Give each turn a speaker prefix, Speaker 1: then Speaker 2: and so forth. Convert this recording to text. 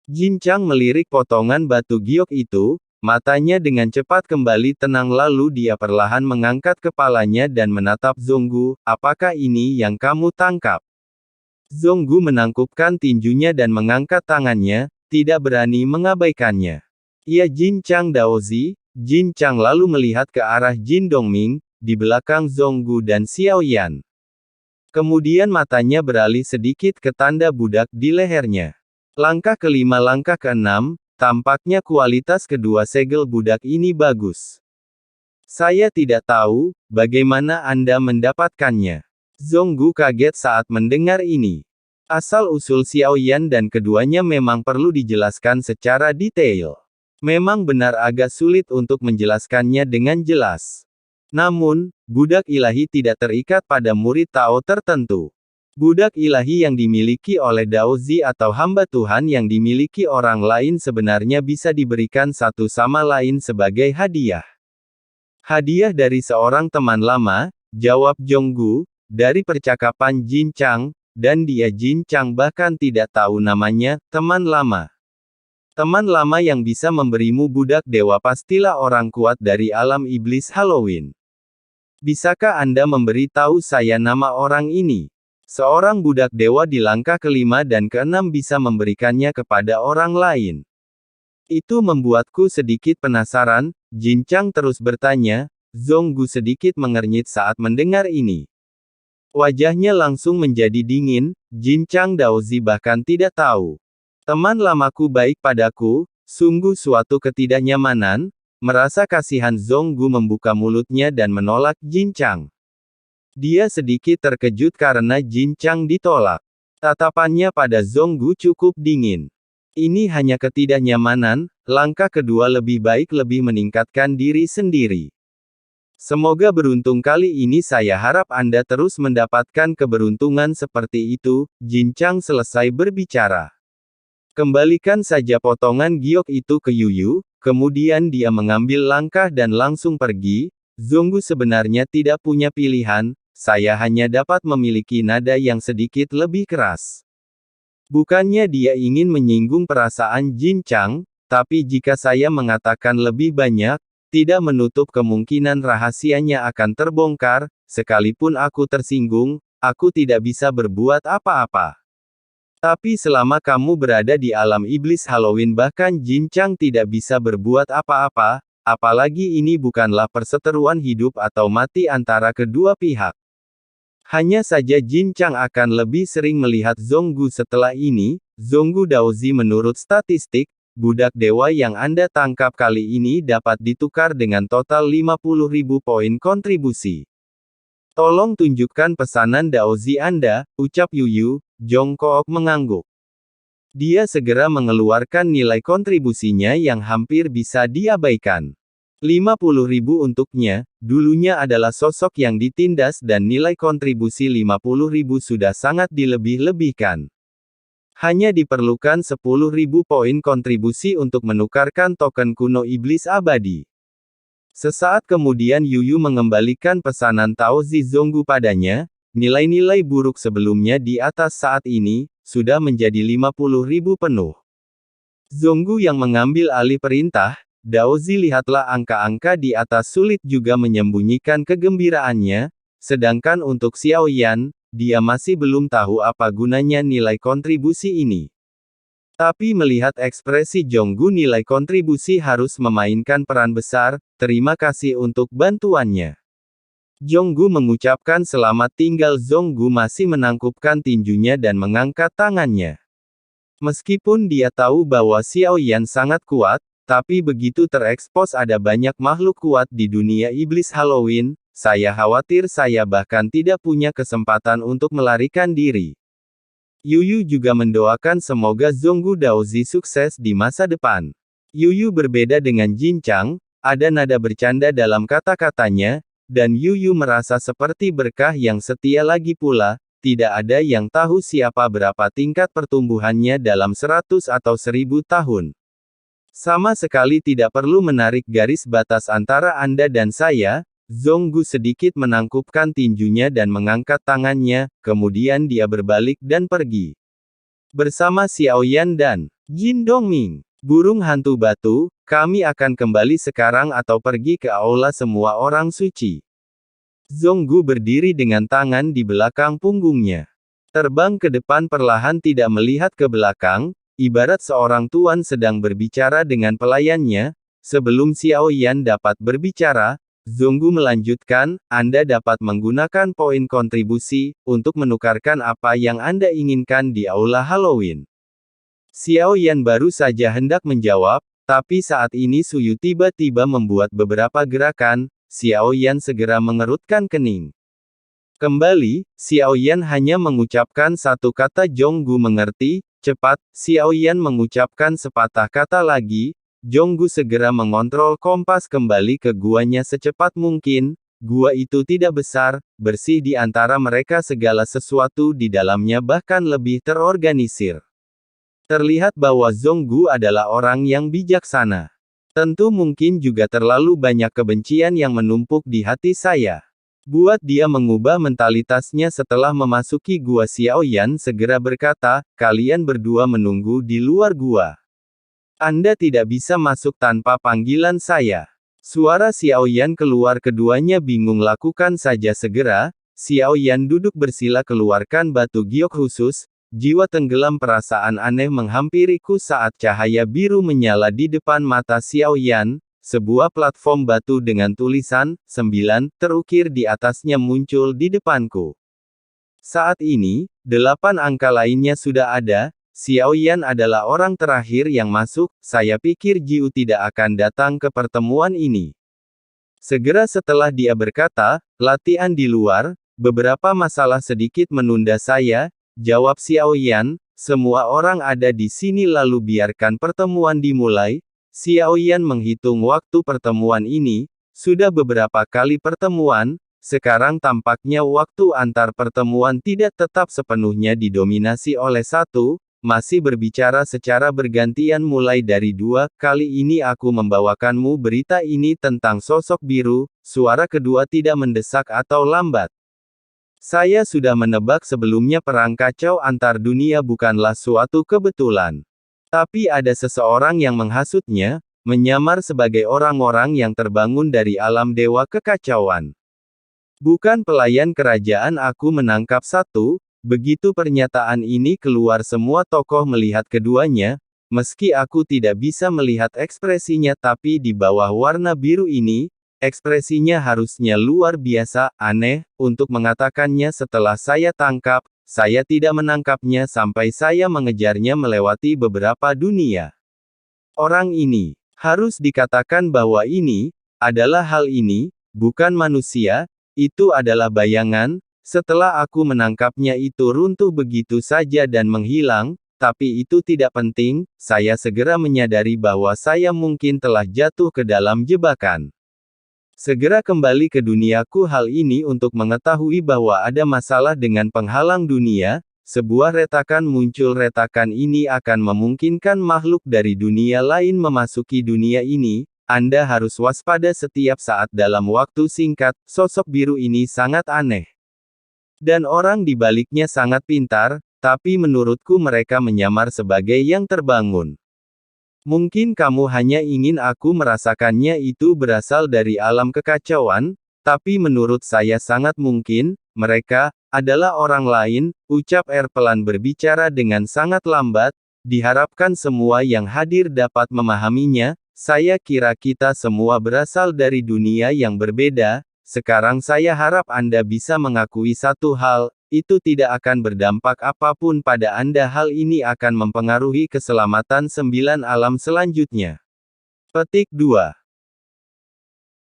Speaker 1: Jin Chang melirik potongan batu giok itu, matanya dengan cepat kembali tenang lalu dia perlahan mengangkat kepalanya dan menatap Zonggu, apakah ini yang kamu tangkap? Zonggu menangkupkan tinjunya dan mengangkat tangannya, tidak berani mengabaikannya. Ia Jin Chang Daozi. Jin Chang lalu melihat ke arah Jin Dongming, di belakang Zonggu dan Xiao Yan. Kemudian matanya beralih sedikit ke tanda budak di lehernya. Langkah kelima langkah keenam, tampaknya kualitas kedua segel budak ini bagus. Saya tidak tahu, bagaimana Anda mendapatkannya. Zonggu kaget saat mendengar ini. Asal-usul Xiao Yan dan keduanya memang perlu dijelaskan secara detail. Memang benar agak sulit untuk menjelaskannya dengan jelas. Namun, budak ilahi tidak terikat pada murid Tao tertentu. Budak ilahi yang dimiliki oleh Daozi atau hamba Tuhan yang dimiliki orang lain sebenarnya bisa diberikan satu sama lain sebagai hadiah. Hadiah dari seorang teman lama, jawab Zonggu, dari percakapan Jin Chang, dan dia Jin Chang bahkan tidak tahu namanya, teman lama. Teman lama yang bisa memberimu budak dewa pastilah orang kuat dari alam iblis Halloween. Bisakah Anda memberi tahu saya nama orang ini? Seorang budak dewa di langkah kelima dan keenam bisa memberikannya kepada orang lain. Itu membuatku sedikit penasaran, Jin Chang terus bertanya. Zonggu sedikit mengernyit saat mendengar ini. Wajahnya langsung menjadi dingin, Jin Chang Daozi bahkan tidak tahu. Teman lamaku baik padaku, sungguh suatu ketidaknyamanan. Merasa kasihan Zonggu membuka mulutnya dan menolak Jin Chang. Dia sedikit terkejut karena Jin Chang ditolak. Tatapannya pada Zonggu cukup dingin. Ini hanya ketidaknyamanan, langkah kedua lebih baik lebih meningkatkan diri sendiri. Semoga beruntung kali ini saya harap Anda terus mendapatkan keberuntungan seperti itu, Jin Chang selesai berbicara. Kembalikan saja potongan giok itu ke Yuyu, kemudian dia mengambil langkah dan langsung pergi. Zonggu sebenarnya tidak punya pilihan, saya hanya dapat memiliki nada yang sedikit lebih keras. Bukannya dia ingin menyinggung perasaan Jin Chang, tapi jika saya mengatakan lebih banyak, tidak menutup kemungkinan rahasianya akan terbongkar, sekalipun aku tersinggung, aku tidak bisa berbuat apa-apa. Tapi selama kamu berada di alam iblis Halloween bahkan Jin Chang tidak bisa berbuat apa-apa, apalagi ini bukanlah perseteruan hidup atau mati antara kedua pihak. Hanya saja Jin Chang akan lebih sering melihat Zonggu setelah ini. Zonggu Daozi menurut statistik, budak dewa yang Anda tangkap kali ini dapat ditukar dengan total 50.000 poin kontribusi. Tolong tunjukkan pesanan Daozi Anda, ucap Yuyu. Jongkook mengangguk. Dia segera mengeluarkan nilai kontribusinya yang hampir bisa diabaikan. 50.000 untuknya, dulunya adalah sosok yang ditindas dan nilai kontribusi 50.000 sudah sangat dilebih-lebihkan. Hanya diperlukan 10.000 poin kontribusi untuk menukarkan token kuno iblis abadi. Sesaat kemudian Yuyu mengembalikan pesanan Taozi Zonggu padanya. Nilai-nilai buruk sebelumnya di atas saat ini, sudah menjadi 50.000 penuh. Zonggu yang mengambil alih perintah, Daozi lihatlah angka-angka di atas sulit juga menyembunyikan kegembiraannya, sedangkan untuk Xiao Yan, dia masih belum tahu apa gunanya nilai kontribusi ini. Tapi melihat ekspresi Zonggu nilai kontribusi harus memainkan peran besar, terima kasih untuk bantuannya. Zonggu mengucapkan selamat tinggal. Zonggu masih menangkupkan tinjunya dan mengangkat tangannya. Meskipun dia tahu bahwa Xiao Yan sangat kuat, tapi begitu terekspos ada banyak makhluk kuat di dunia iblis Halloween, saya khawatir saya bahkan tidak punya kesempatan untuk melarikan diri. Yuyu juga mendoakan semoga Zonggu Daozi sukses di masa depan. Yuyu berbeda dengan Jin Chang, ada nada bercanda dalam kata-katanya, dan Yuyu merasa seperti berkah yang setia lagi pula, tidak ada yang tahu siapa berapa tingkat pertumbuhannya dalam 100 atau 1000 tahun. Sama sekali tidak perlu menarik garis batas antara Anda dan saya. Zonggu sedikit menangkupkan tinjunya dan mengangkat tangannya, kemudian dia berbalik dan pergi. Bersama Xiao Yan dan Jin Dongming, burung hantu batu, kami akan kembali sekarang atau pergi ke aula semua orang suci. Zonggu berdiri dengan tangan di belakang punggungnya. Terbang ke depan perlahan tidak melihat ke belakang, ibarat seorang tuan sedang berbicara dengan pelayannya. Sebelum Xiao Yan dapat berbicara, Zonggu melanjutkan, Anda dapat menggunakan poin kontribusi, untuk menukarkan apa yang Anda inginkan di aula Halloween. Xiao Yan baru saja hendak menjawab, tapi saat ini Suyu tiba-tiba membuat beberapa gerakan. Xiao Yan segera mengerutkan kening. Kembali, Xiao Yan hanya mengucapkan satu kata. Zonggu mengerti. Cepat, Xiao Yan mengucapkan sepatah kata lagi. Zonggu segera mengontrol kompas kembali ke guanya secepat mungkin. Gua itu tidak besar, bersih di antara mereka segala sesuatu di dalamnya bahkan lebih terorganisir. Terlihat bahwa Zonggu adalah orang yang bijaksana. Tentu mungkin juga terlalu banyak kebencian yang menumpuk di hati saya. Buat dia mengubah mentalitasnya setelah memasuki gua. Xiao Yan segera berkata, kalian berdua menunggu di luar gua. Anda tidak bisa masuk tanpa panggilan saya. Suara Xiao Yan keluar, keduanya bingung. Lakukan saja segera. Xiao Yan duduk bersila, keluarkan batu giok khusus. Jiwa tenggelam, perasaan aneh menghampiriku saat cahaya biru menyala di depan mata Xiao Yan. Sebuah platform batu dengan tulisan 9 terukir di atasnya muncul di depanku. Saat ini, 8 angka lainnya sudah ada. Xiao Yan adalah orang terakhir yang masuk. Saya pikir Jiu tidak akan datang ke pertemuan ini. Segera setelah dia berkata, latihan di luar, beberapa masalah sedikit menunda saya. Jawab Xiao Yan, semua orang ada di sini lalu biarkan pertemuan dimulai. Xiao Yan menghitung waktu pertemuan ini, sudah beberapa kali pertemuan, sekarang tampaknya waktu antar pertemuan tidak tetap sepenuhnya didominasi oleh satu, masih berbicara secara bergantian mulai dari 2, kali ini aku membawakanmu berita ini tentang sosok biru, suara kedua tidak mendesak atau lambat. Saya sudah menebak sebelumnya perang kacau antar dunia bukanlah suatu kebetulan. Tapi ada seseorang yang menghasutnya, menyamar sebagai orang-orang yang terbangun dari alam dewa kekacauan. Bukan pelayan kerajaan. Aku menangkap satu. Begitu pernyataan ini keluar semua tokoh melihat keduanya, meski aku tidak bisa melihat ekspresinya tapi di bawah warna biru ini, ekspresinya harusnya luar biasa, aneh, untuk mengatakannya setelah saya tangkap, saya tidak menangkapnya sampai saya mengejarnya melewati beberapa dunia. Orang ini, harus dikatakan bahwa ini, adalah hal ini, bukan manusia, itu adalah bayangan, setelah aku menangkapnya itu runtuh begitu saja dan menghilang, tapi itu tidak penting, saya segera menyadari bahwa saya mungkin telah jatuh ke dalam jebakan. Segera kembali ke duniaku hal ini untuk mengetahui bahwa ada masalah dengan penghalang dunia, sebuah retakan muncul. Retakan ini akan memungkinkan makhluk dari dunia lain memasuki dunia ini, Anda harus waspada setiap saat dalam waktu singkat. Sosok biru ini sangat aneh. Dan orang di baliknya sangat pintar, tapi menurutku mereka menyamar sebagai yang terbangun. Mungkin kamu hanya ingin aku merasakannya itu berasal dari alam kekacauan, tapi menurut saya sangat mungkin, mereka, adalah orang lain, ucap pelan berbicara dengan sangat lambat, diharapkan semua yang hadir dapat memahaminya, saya kira kita semua berasal dari dunia yang berbeda, sekarang saya harap Anda bisa mengakui satu hal, itu tidak akan berdampak apapun pada Anda. Hal ini akan mempengaruhi keselamatan 9 alam selanjutnya. Petik 2.